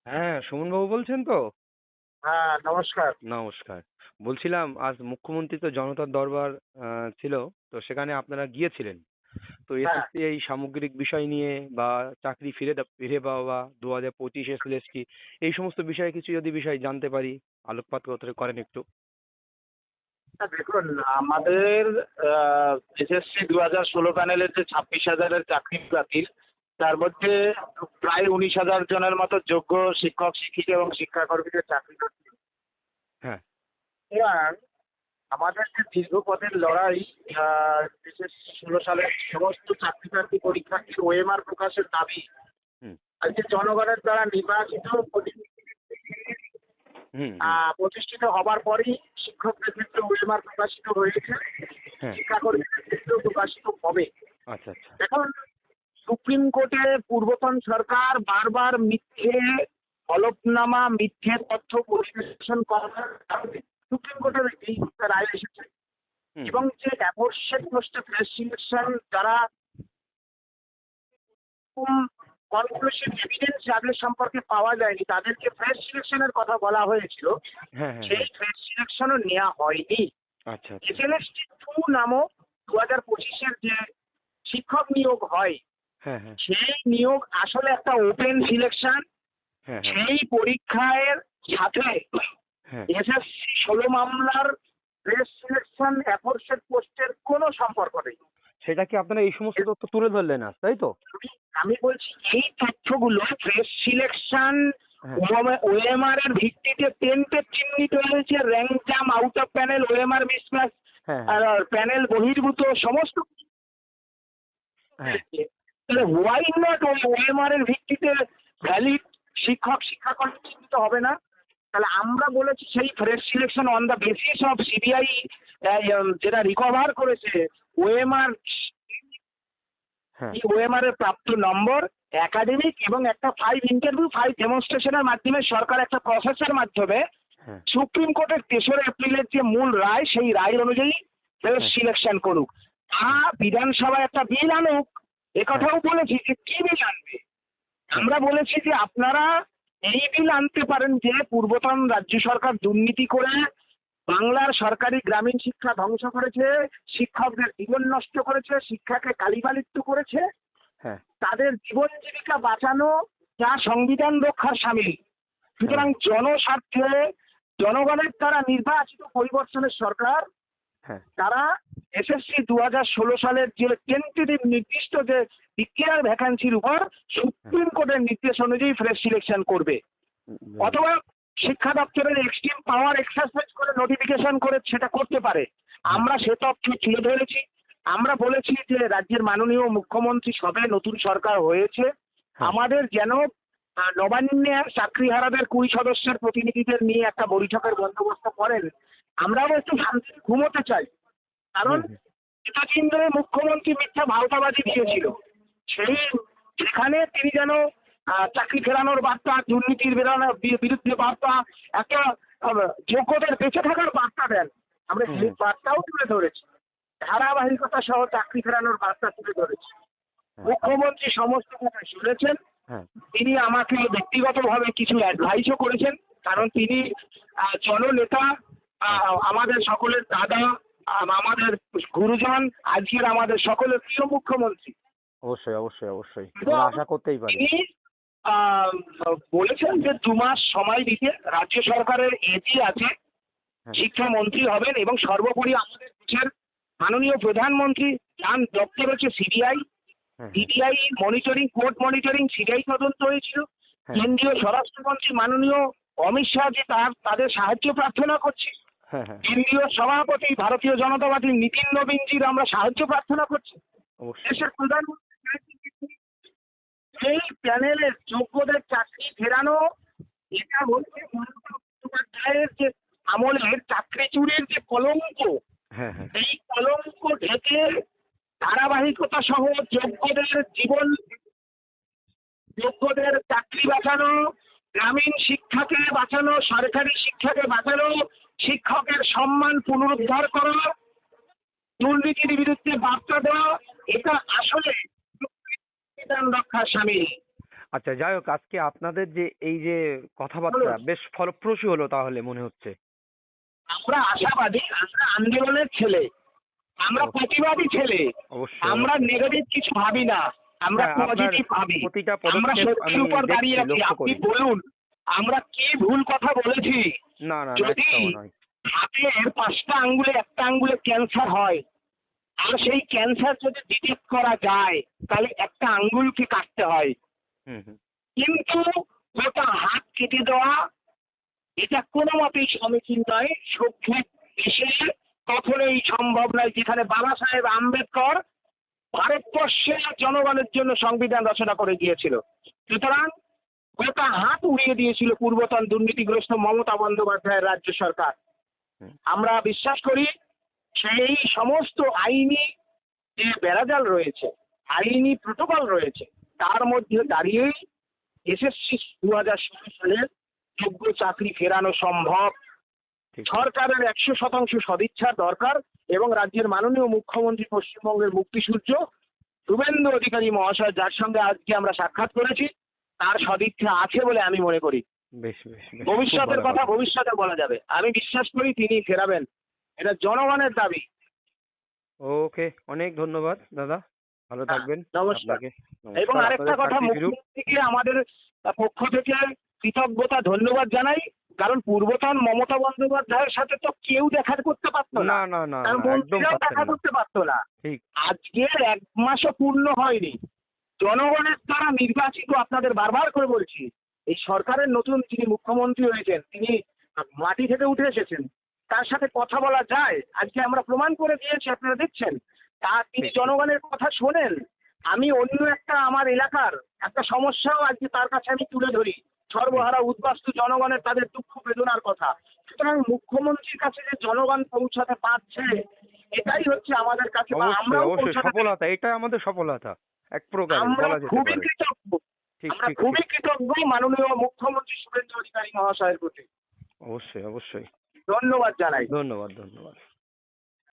হ্যাঁ, সুমনবাবু বলছেন তো? হ্যাঁ, নমস্কার। নমস্কার। বলছিলাম আজ মুখ্যমন্ত্রী তো জনতার দরবার ছিল, তো সেখানে আপনারা গিয়েছিলেন। তো হ্যাঁ, এসএসসি এই সামগ্রিক বিষয় নিয়ে বা চাকরি ফিরে পাওয়া 2025 এসএলএসটি এই সমস্ত বিষয়ে কিছু যদি বিষয় জানতে পারি, আলোকপাত করতে করেন একটু। দেখুন আমাদের এসএসসি 2016 প্যানেলের যে 26,000-এর চাকরি বাতিল, তার মধ্যে প্রায় 19,000 জনের মতো যোগ্য শিক্ষক শিক্ষিকা এবং শিক্ষাকর্মীদের চাকরি বাতিল। হ্যাঁ। সুতরাং আমাদের যে দীর্ঘপথের লড়াই, এসএসসি 16 সালের সমস্ত চাকরি প্রার্থী পরীক্ষার্থীর ওএমআর প্রকাশের দাবি হুম। আজকে জনগণের দ্বারা নির্বাচিত হুম। হুম। প্রতিষ্ঠিত হবার পরই শিক্ষকদের ক্ষেত্রে ওএমআর প্রকাশিত হয়েছে, হ্যাঁ। শিক্ষাকর্মীদের ক্ষেত্রেও প্রকাশিত হবে। আচ্ছা, আচ্ছা। এখন সুপ্রিম কোর্টে পূর্বতন সরকার বারবার মিথ্যে হলফনামা, মিথ্যে তথ্য পরিবেশন করার কারণে সুপ্রিম কোর্টের এই রায় এসেছে হুম। এবং যে অ্যাবর্ষেড পোস্টে ফ্রেশ সিলেকশন যারা কনক্লুসিভ এভিডেন্স যাদের সম্পর্কে পাওয়া যায়নি তাদেরকে ফ্রেশ সিলেকশনের কথা বলা হয়েছিল, হ্যাঁ, হ্যাঁ, সেই হ্যাঁ। ফ্রেশ সিলেকশনও নেওয়া হয়নি। আচ্ছা, আচ্ছা। এসএলএসটি 2 নামক 2025-এর যে শিক্ষক নিয়োগ হয়, হ্যাঁ, হ্যাঁ। সেই নিয়োগ আসলে একটা ওপেন সিলেকশন। হ্যাঁ, হ্যাঁ। সেই পরীক্ষার সাথে হ্যাঁ। এসএসসি 16 মামলার ফ্রেশ সিলেকশন অ্যাফোরসেড পোস্টের কোনো সম্পর্ক নেই। সেটা কি আপনারা এই সমস্ত তথ্য তুলে ধরলেন আজ, তাই তো? আমি বলছি এই তথ্যগুলো ফ্রেশ সিলেকশন হ্যাঁ। ওএমআর এর ভিত্তিতে টেন্টে চিহ্নিত হয়েছে, rank jam, out of panel, OMR mismatch, হ্যাঁ। আর প্যানেল বহির্ভূত সমস্ত হ্যাঁ। তাহলে হোয়াই নট ওএমআর এর ভিত্তিতে ভ্যালিড শিক্ষক শিক্ষাকর্মী চিহ্নিত হবে না? তাহলে আমরা বলেছি সেই fresh selection on the basis of CBI যেটা রিকভার করেছে ওএমআর, হ্যাঁ। এই ওএমআর এর প্রাপ্ত নম্বর, একাডেমিক এবং একটা 5 ইন্টারভিউ 5 ডেমনস্ট্রেশনের মাধ্যমে সরকার একটা প্রসেসের মাধ্যমে হ্যাঁ। সুপ্রিম কোর্টের 3রা এপ্রিলের যে মূল রায় সেই রায় অনুযায়ী ফ্রেশ হ্যাঁ। সিলেকশন করুক। বিধানসভায় একটা বিল আনুক, কথাও বলেছি যে কি বিল আনবে। আমরা বলেছি যে আপনারা এই বিল আনতে পারেন যে পূর্বতন রাজ্য সরকার দুর্নীতি করে বাংলার সরকারি গ্রামীণ শিক্ষা ধ্বংস করেছে, শিক্ষকদের জীবন নষ্ট করেছে, শিক্ষাকে কালিমালিপ্ত করেছে, হ্যাঁ। তাদের জীবন জীবিকা বাঁচানো যা সংবিধান রক্ষার সামিল। সুতরাং জনস্বার্থে জনগণের দ্বারা নির্বাচিত পরিবর্তনের সরকার, হ্যাঁ। তারা এসএসসি 2016 সালের যে টেন্টেটিভ নির্দিষ্ট যে ডিক্লেয়ার ভ্যাকান্সির উপর সুপ্রিম কোর্টের নির্দেশ অনুযায়ী ফ্রেশ সিলেকশন করবে, অথবা শিক্ষা দপ্তরের এক্সট্রিম পাওয়ার এক্সারসাইজ করে নোটিফিকেশন করে সেটা করতে পারে। আমরা সে তথ্য তুলে ধরেছি। আমরা বলেছি যে রাজ্যের মাননীয় মুখ্যমন্ত্রী সবে নতুন সরকার হয়েছে, আমাদের যেন নবান্নের চাকরিহারাদের 20 সদস্যের প্রতিনিধিদের নিয়ে একটা বৈঠকের বন্দোবস্ত করেন। আমরাও একটু শান্তিতে ঘুমোতে চাই, কারণ এতদিন ধরে মুখ্যমন্ত্রী মিথ্যা ভাওতাবাজি দিয়েছিল। সেই সেখানে তিনি যেন চাকরি ফেরানোর বার্তা, দুর্নীতির বিরুদ্ধে বার্তা, একটা যোগ্যদের বেঁচে থাকার বার্তা দেন। আমরা সেই বার্তাও তুলে ধরেছি, ধারাবাহিকতা সহ চাকরি ফেরানোর বার্তা তুলে ধরেছি। মুখ্যমন্ত্রী সমস্ত কথা শুনেছেন। হ্যাঁ। তিনি আমাকে ব্যক্তিগতভাবে কিছু অ্যাডভাইসও করেছেন, কারণ তিনি জননেতা, আমাদের সকলের দাদা, আমাদের গুরুজন, আজকের আমাদের সকলের প্রিয় মুখ্যমন্ত্রী। অবশ্যই, অবশ্যই, অবশ্যই। এবং আমরা আশা করতেই পারি। তিনি বলেছেন যে 2 মাস সময় দিতে রাজ্য সরকারের এজি আছে, হ্যাঁ। শিক্ষামন্ত্রী হবেন, এবং সর্বোপরি আমাদের দেশের মাননীয় প্রধানমন্ত্রী যান দপ্তর হচ্ছে সিবিআই, হ্যাঁ। CBI monitoring, court monitoring, CBI তদন্ত হয়েছিল। হ্যাঁ। কেন্দ্রীয় স্বরাষ্ট্রমন্ত্রী মাননীয় অমিত শাহ যে তাদের সাহায্য প্রার্থনা করছি। হ্যাঁ। হ্যাঁ। কেন্দ্রীয় সভাপতি ভারতীয় জনতা পার্টির নীতিন নবীনজির আমরা সাহায্য প্রার্থনা করছি। অবশ্যই। দেশের প্রধানমন্ত্রী এই প্যানেলের যোগ্যদের চাকরি ফেরানো, এটা হচ্ছে মমতা বন্দ্যোপাধ্যায়ের যে আমলের চাকরি চুরির যে কলঙ্ক, হ্যাঁ। হ্যাঁ। এই কলঙ্ক ঢেকে ধারাবাহিকতা সহ যোগ্যদের জীবন, যোগ্যদের চাকরি বাঁচানো, গ্রামীণ শিক্ষাকে বাঁচানো, সরকারি শিক্ষাকে বাঁচানো, শিক্ষকের সম্মান পুনরুদ্ধার করা, দুর্নীতির বিরুদ্ধে বার্তা দেওয়া, এটা আসলে সংবিধান রক্ষার সামিল। আচ্ছা, যাই হোক, আজকে আপনাদের যে এই যে কথাবার্তা বেশ ফলপ্রসূ হলো তাহলে মনে হচ্ছে। আমরা আশাবাদী, আমরা আন্দোলনের ছেলে, আমরা ও, প্রতিবাদী ছেলে, অবশ্যই আমরা অবশ্যই। নেগেটিভ কিছু ভাবি না, আমরা হ্যাঁ, আপনার পজিটিভ ভাবি, প্রতিটা আমরা পদক্ষেপ আমি সত্যির উপর দাঁড়িয়ে দেখছি, আছি। লক্ষ্য আপনি করি। বলুন আমরা কি ভুল কথা বলেছি? না না না, যদি একটাও নয়। হাতের 5টা আঙ্গুলে একটা আঙ্গুলে ক্যান্সার হয়, আর সেই ক্যান্সার যদি ডিটেক্ট করা যায়, তাহলে একটা আঙ্গুলকে কাটতে হয়। হুম হুম। কিন্তু গোটা হাত কেটে দেওয়া, এটা কোনো মতেই সমীচীন নয়। সভ্য দেশে কখনোই সম্ভব নয়, যেখানে বাবা সাহেব আম্বেদকর ভারতবর্ষের জনগণের জন্য সংবিধান রচনা করে গিয়েছিল। সুতরাং গোটা হাত উড়িয়ে দিয়েছিল পূর্বতন দুর্নীতিগ্রস্ত মমতা বন্দ্যোপাধ্যায়ের রাজ্য সরকার। হুম। আমরা বিশ্বাস করি সেই সমস্ত আইনি যে বেড়াজাল রয়েছে, আইনি প্রোটোকল রয়েছে, তার মধ্যে দাঁড়িয়েই এসএসসি 2016 সালের যোগ্য চাকরি ফেরানো সম্ভব। ঠিক। সরকারের 100% সদিচ্ছা দরকার, এবং রাজ্যের মাননীয় মুখ্যমন্ত্রী, পশ্চিমবঙ্গের মুক্তিসূর্য শুভেন্দু অধিকারী মহাশয়, যার সঙ্গে আজকে আমরা সাক্ষাৎ করেছি, তার সদিচ্ছা আছে বলে আমি মনে করি। বেশ বেশ বেশ, খুব ভবিষ্যতের ভালো কথা কথা। ভবিষ্যতে বলা যাবে, আমি বিশ্বাস করি তিনি ফেরাবেন। এটা জনগণের দাবি। ওকে, অনেক ধন্যবাদ দাদা, ভালো হ্যাঁ, থাকবেন। নমস্কার। আপনাকে এবং নমস্কার, আরেকটা আপনাদের কথা, চাকরি ফিরুক। মুখ্যমন্ত্রীকে আমাদের পক্ষ থেকে কৃতজ্ঞতা ধন্যবাদ জানাই, কারণ পূর্বতন মমতা বন্দ্যোপাধ্যায়ের সাথে তো কেউ দেখা করতে পারতো না না, না না তার না, একদম মন্ত্রীরাও পাচ্ছেন দেখা না। করতে পারতো না। ঠিক। আজকের 1 মাসও পূর্ণ হয়নি, জনগণের দ্বারা নির্বাচিত, আপনাদের বারবার করে বলছি, এই সরকারের নতুন যিনি মুখ্যমন্ত্রী হয়েছেন, তিনি মাটি থেকে উঠে এসেছেন, তার সাথে কথা বলা যায়। আজকে আমরা প্রমাণ করে দিয়েছি, আপনারা দেখছেন। তিনি ঠিক। জনগণের কথা শোনেন। আমি অন্য একটা আমার এলাকার একটা সমস্যাও আজকে তার কাছে আমি তুলে ধরি, সর্বহারা উদ্বাস্তু জনগণের তাদের দুঃখ বেদনার কথা। সুতরাং মুখ্যমন্ত্রীর কাছে যে জনগণ পৌঁছাতে পারছে, এটাই হচ্ছে আমাদের কাছে, বা অবশ্যই আমরাও অবশ্যই পৌঁছাতে, সফলতা, এটা আমাদের সফলতা এক প্রকারের আমরা বলা যেতে খুবই পারে। কৃতজ্ঞ। ঠিক আমরা ঠিক ঠিক। খুবই কৃতজ্ঞ মাননীয় মুখ্যমন্ত্রী শুভেন্দু অধিকারী মহাশয়ের প্রতি। অবশ্যই অবশ্যই। ধন্যবাদ জানাই। ধন্যবাদ ধন্যবাদ।